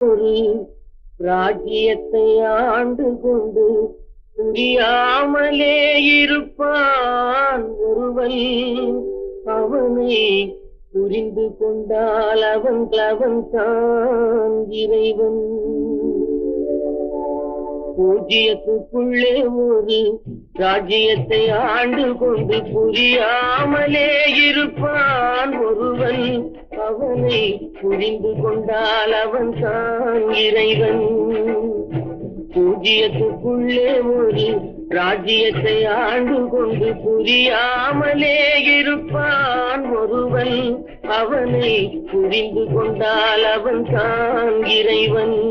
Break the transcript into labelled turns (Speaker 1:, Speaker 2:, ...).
Speaker 1: ஒரு ராஜ்யத்தை ஆண்டு கொண்டு புரியாமலே இருப்பான் ஒருவன். அவனை புரிந்து கொண்டால் அவன் தான் இறைவன். பூஜ்யத்துக்குள்ளே ஒரு ராஜ்யத்தை ஆண்டு கொண்டு புரியாமலே இருப்பான் ஒருவன். அவனை புரிந்து கொண்டால் அவன் தான் இறைவன். பூஜ்யத்துக்குள்ளே ஒரு ராஜ்யத்தை ஆண்டு கொண்டு புரியாமலே இருப்பான் ஒருவன். அவனை புரிந்து கொண்டால் அவன் தான் இறைவன்.